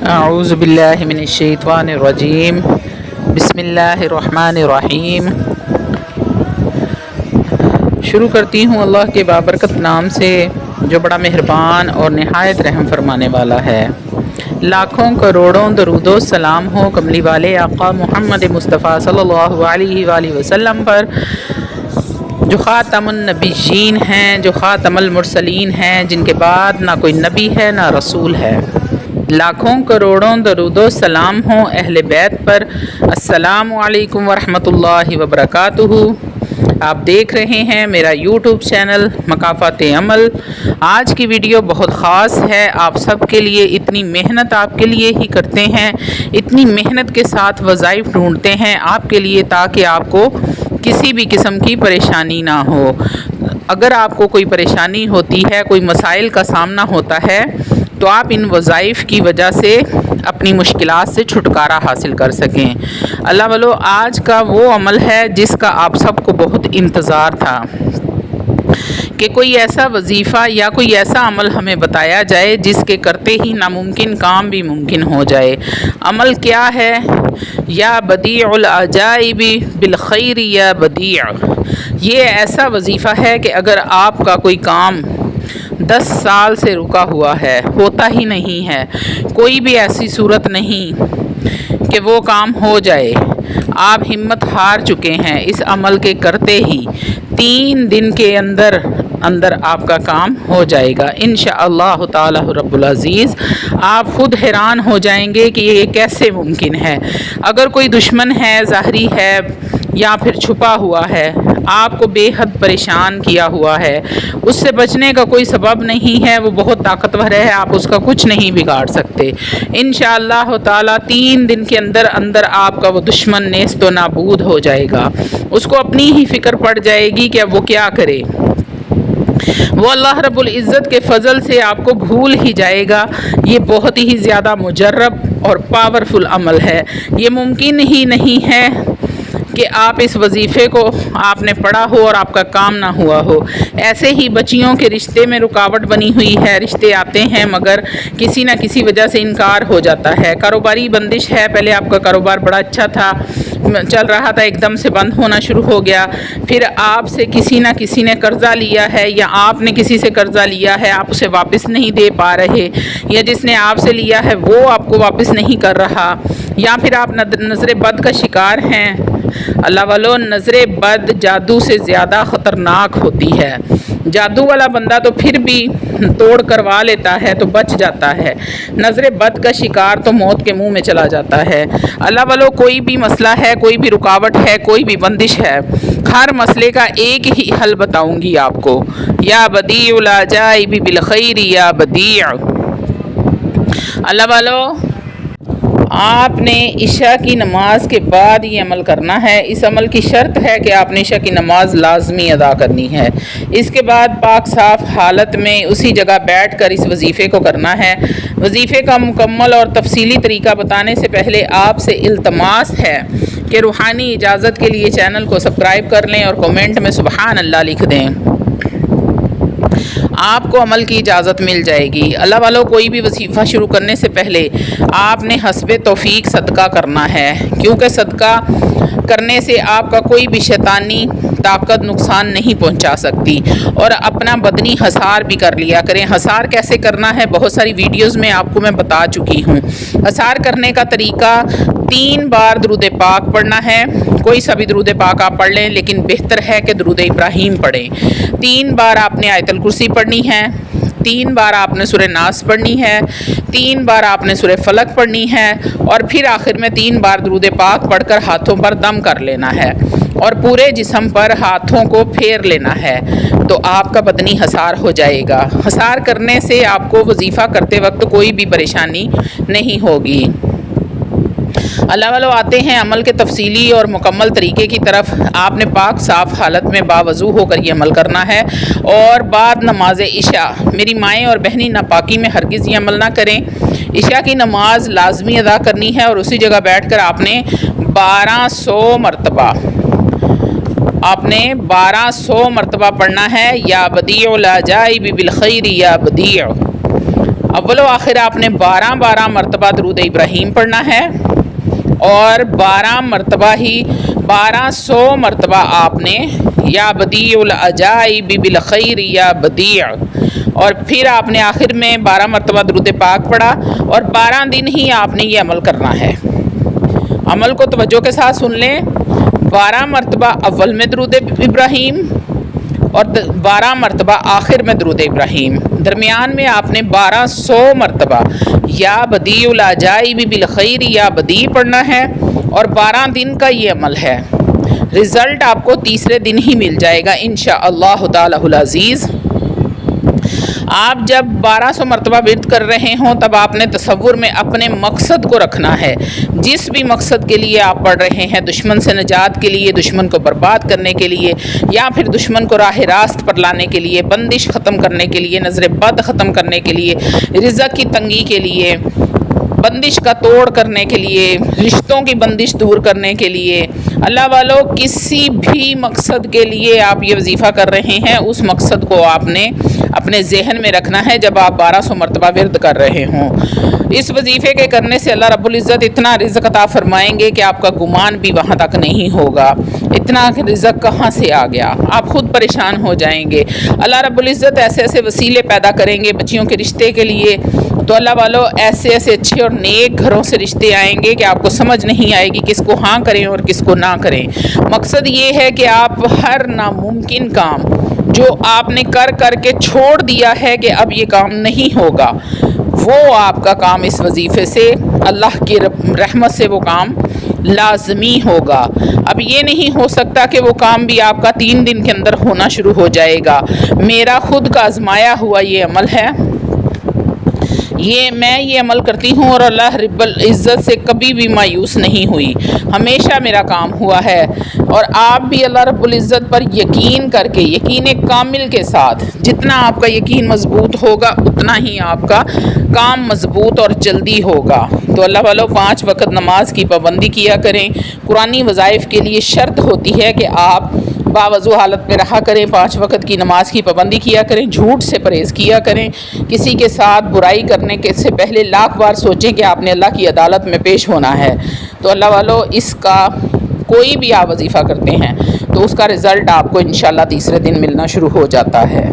اعوذ باللہ من الشیطان الرجیم بسم اللہ الرحمن الرحیم۔ شروع کرتی ہوں اللہ کے بابرکت نام سے جو بڑا مہربان اور نہایت رحم فرمانے والا ہے۔ لاکھوں کروڑوں درود و سلام ہو کملی والے آقا محمد مصطفیٰ صلی اللہ علیہ وآلہ وسلم پر، جو خاتم النبیین ہیں، جو خاتم المرسلین ہیں، جن کے بعد نہ کوئی نبی ہے نہ رسول ہے۔ لاکھوں کروڑوں درود و سلام ہوں اہل بیت پر۔ السلام علیکم ورحمۃ اللہ وبرکاتہ۔ آپ دیکھ رہے ہیں میرا یوٹیوب چینل مکافات عمل۔ آج کی ویڈیو بہت خاص ہے آپ سب کے لیے۔ اتنی محنت آپ کے لیے ہی کرتے ہیں، اتنی محنت کے ساتھ وظائف ڈھونڈتے ہیں آپ کے لیے تاکہ آپ کو کسی بھی قسم کی پریشانی نہ ہو۔ اگر آپ کو کوئی پریشانی ہوتی ہے، کوئی مسائل کا سامنا ہوتا ہے، تو آپ ان وظائف کی وجہ سے اپنی مشکلات سے چھٹکارا حاصل کر سکیں۔ اللہ والو، آج کا وہ عمل ہے جس کا آپ سب کو بہت انتظار تھا کہ کوئی ایسا وظیفہ یا کوئی ایسا عمل ہمیں بتایا جائے جس کے کرتے ہی ناممکن کام بھی ممکن ہو جائے۔ عمل کیا ہے؟ یا بدیع العجائب بالخیر یا بدیع، یہ ایسا وظیفہ ہے کہ اگر آپ کا کوئی کام 10 سال سے رکا ہوا ہے، ہوتا ہی نہیں ہے، کوئی بھی ایسی صورت نہیں کہ وہ کام ہو جائے، آپ ہمت ہار چکے ہیں، اس عمل کے کرتے ہی 3 دن کے اندر آپ کا کام ہو جائے گا انشاءاللہ تعالی رب العزیز۔ آپ خود حیران ہو جائیں گے کہ یہ کیسے ممکن ہے۔ اگر کوئی دشمن ہے، ظاہری ہے یا پھر چھپا ہوا ہے، آپ کو بے حد پریشان کیا ہوا ہے، اس سے بچنے کا کوئی سبب نہیں ہے، وہ بہت طاقتور ہے، آپ اس کا کچھ نہیں بگاڑ سکتے۔ انشاءاللہ تعالی 3 دن کے اندر آپ کا وہ دشمن نیست و نابود ہو جائے گا۔ اس کو اپنی ہی فکر پڑ جائے گی کہ اب وہ کیا کرے۔ وہ اللہ رب العزت کے فضل سے آپ کو بھول ہی جائے گا۔ یہ بہت ہی زیادہ مجرب اور پاورفل عمل ہے۔ یہ ممکن ہی نہیں ہے کہ آپ اس وظیفے کو آپ نے پڑھا ہو اور آپ کا کام نہ ہوا ہو۔ ایسے ہی بچیوں کے رشتے میں رکاوٹ بنی ہوئی ہے، رشتے آتے ہیں مگر کسی نہ کسی وجہ سے انکار ہو جاتا ہے۔ کاروباری بندش ہے، پہلے آپ کا کاروبار بڑا اچھا تھا، چل رہا تھا، ایک دم سے بند ہونا شروع ہو گیا۔ پھر آپ سے کسی نہ کسی نے قرضہ لیا ہے یا آپ نے کسی سے قرضہ لیا ہے، آپ اسے واپس نہیں دے پا رہے، یا جس نے آپ سے لیا ہے وہ آپ کو واپس نہیں کر رہا، یا پھر آپ نظر بد کا شکار ہیں۔ اللہ والو، نظر بد جادو سے زیادہ خطرناک ہوتی ہے۔ جادو والا بندہ تو پھر بھی توڑ کروا لیتا ہے تو بچ جاتا ہے، نظر بد کا شکار تو موت کے منہ میں چلا جاتا ہے۔ اللہ والو، کوئی بھی مسئلہ ہے، کوئی بھی رکاوٹ ہے، کوئی بھی بندش ہے، ہر مسئلے کا ایک ہی حل بتاؤں گی آپ کو۔ یا بدیع العجائب بالخیر یا بدیع۔ اللہ والو، آپ نے عشاء کی نماز کے بعد یہ عمل کرنا ہے۔ اس عمل کی شرط ہے کہ آپ نے عشاء کی نماز لازمی ادا کرنی ہے۔ اس کے بعد پاک صاف حالت میں اسی جگہ بیٹھ کر اس وظیفے کو کرنا ہے۔ وظیفے کا مکمل اور تفصیلی طریقہ بتانے سے پہلے آپ سے التماس ہے کہ روحانی اجازت کے لیے چینل کو سبسکرائب کر لیں اور کومنٹ میں سبحان اللہ لکھ دیں، آپ کو عمل کی اجازت مل جائے گی۔ اللہ والو، کوئی بھی وظیفہ شروع کرنے سے پہلے آپ نے حسب توفیق صدقہ کرنا ہے، کیونکہ صدقہ کرنے سے آپ کا کوئی بھی شیطانی طاقت نقصان نہیں پہنچا سکتی، اور اپنا بدنی حصار بھی کر لیا کریں۔ حصار کیسے کرنا ہے بہت ساری ویڈیوز میں آپ کو میں بتا چکی ہوں۔ حصار کرنے کا طریقہ 3 بار درود پاک پڑھنا ہے۔ کوئی سا بھی درود پاک آپ پڑھ لیں، لیکن بہتر ہے کہ درود ابراہیم پڑھیں۔ 3 بار آپ نے آیت الکرسی پڑھنی ہے، 3 بار آپ نے سورہ ناس پڑھنی ہے، 3 بار آپ نے سورہ فلق پڑھنی ہے، اور پھر آخر میں 3 بار درود پاک پڑھ کر ہاتھوں پر دم کر لینا ہے اور پورے جسم پر ہاتھوں کو پھیر لینا ہے، تو آپ کا بدنی حصار ہو جائے گا۔ حصار کرنے سے آپ کو وظیفہ کرتے وقت کوئی بھی پریشانی نہیں ہوگی۔ اللہ والو، آتے ہیں عمل کے تفصیلی اور مکمل طریقے کی طرف۔ آپ نے پاک صاف حالت میں باوضو ہو کر یہ عمل کرنا ہے، اور بعد نماز عشاء، میری مائیں اور بہنیں ناپاکی میں ہرگز یہ عمل نہ کریں۔ عشاء کی نماز لازمی ادا کرنی ہے، اور اسی جگہ بیٹھ کر آپ نے 1200 مرتبہ پڑھنا ہے، یا بدیع العجائب بالخیر یا بدیع۔ اول و آخر آپ نے 12 مرتبہ درود ابراہیم پڑھنا ہے اور 12 مرتبہ ہی 1200 مرتبہ آپ نے یا بدیع العجائب بالخیر یا بدیع، اور پھر آپ نے آخر میں 12 مرتبہ درود پاک پڑھا، اور 12 دن ہی آپ نے یہ عمل کرنا ہے۔ عمل کو توجہ کے ساتھ سن لیں، 12 مرتبہ اول میں درود ابراہیم اور 12 مرتبہ آخر میں درود ابراہیم، درمیان میں آپ نے 1200 مرتبہ یا بدیع العجائب بالخیر یا بدیع پڑھنا ہے، اور 12 دن کا یہ عمل ہے۔ رزلٹ آپ کو تیسرے دن ہی مل جائے گا انشاءاللہ تعالی العزیز۔ آپ جب 1200 مرتبہ ورد کر رہے ہوں تب آپ نے تصور میں اپنے مقصد کو رکھنا ہے، جس بھی مقصد کے لیے آپ پڑھ رہے ہیں، دشمن سے نجات کے لیے، دشمن کو برباد کرنے کے لیے، یا پھر دشمن کو راہ راست پر لانے کے لیے، بندش ختم کرنے کے لیے، نظر بد ختم کرنے کے لیے، رزق کی تنگی کے لیے، بندش کا توڑ کرنے کے لیے، رشتوں کی بندش دور کرنے کے لیے، اللہ والو کسی بھی مقصد کے لیے آپ یہ وظیفہ کر رہے ہیں، اس مقصد کو آپ نے اپنے ذہن میں رکھنا ہے جب آپ 1200 مرتبہ ورد کر رہے ہوں۔ اس وظیفے کے کرنے سے اللہ رب العزت اتنا رزق عطا فرمائیں گے کہ آپ کا گمان بھی وہاں تک نہیں ہوگا، اتنا رزق کہاں سے آ گیا، آپ خود پریشان ہو جائیں گے۔ اللہ رب العزت ایسے ایسے وسیلے پیدا کریں گے بچیوں کے رشتے کے لیے، تو اللہ والو ایسے ایسے اچھے اور نیک گھروں سے رشتے آئیں گے کہ آپ کو سمجھ نہیں آئے گی کس کو ہاں کریں اور کس کو نہ کریں۔ مقصد یہ ہے کہ آپ ہر ناممکن کام جو آپ نے کر کے چھوڑ دیا ہے کہ اب یہ کام نہیں ہوگا، وہ آپ کا کام اس وظیفے سے اللہ کی رحمت سے وہ کام لازمی ہوگا۔ اب یہ نہیں ہو سکتا کہ وہ کام بھی آپ کا 3 دن کے اندر ہونا شروع ہو جائے گا۔ میرا خود کا آزمایا ہوا یہ عمل ہے، میں یہ عمل کرتی ہوں اور اللہ رب العزت سے کبھی بھی مایوس نہیں ہوئی، ہمیشہ میرا کام ہوا ہے۔ اور آپ بھی اللہ رب العزت پر یقین کر کے، یقین کامل کے ساتھ، جتنا آپ کا یقین مضبوط ہوگا اتنا ہی آپ کا کام مضبوط اور جلدی ہوگا۔ تو اللہ والو 5 وقت نماز کی پابندی کیا کریں۔ قرآنی وظائف کے لیے شرط ہوتی ہے کہ آپ باوضو حالت میں رہا کریں، 5 وقت کی نماز کی پابندی کیا کریں، جھوٹ سے پرہیز کیا کریں، کسی کے ساتھ برائی کرنے کے سے پہلے لاکھ بار سوچیں کہ آپ نے اللہ کی عدالت میں پیش ہونا ہے۔ تو اللہ والو اس کا کوئی بھی آپ وظیفہ کرتے ہیں تو اس کا رزلٹ آپ کو انشاءاللہ تیسرے دن ملنا شروع ہو جاتا ہے۔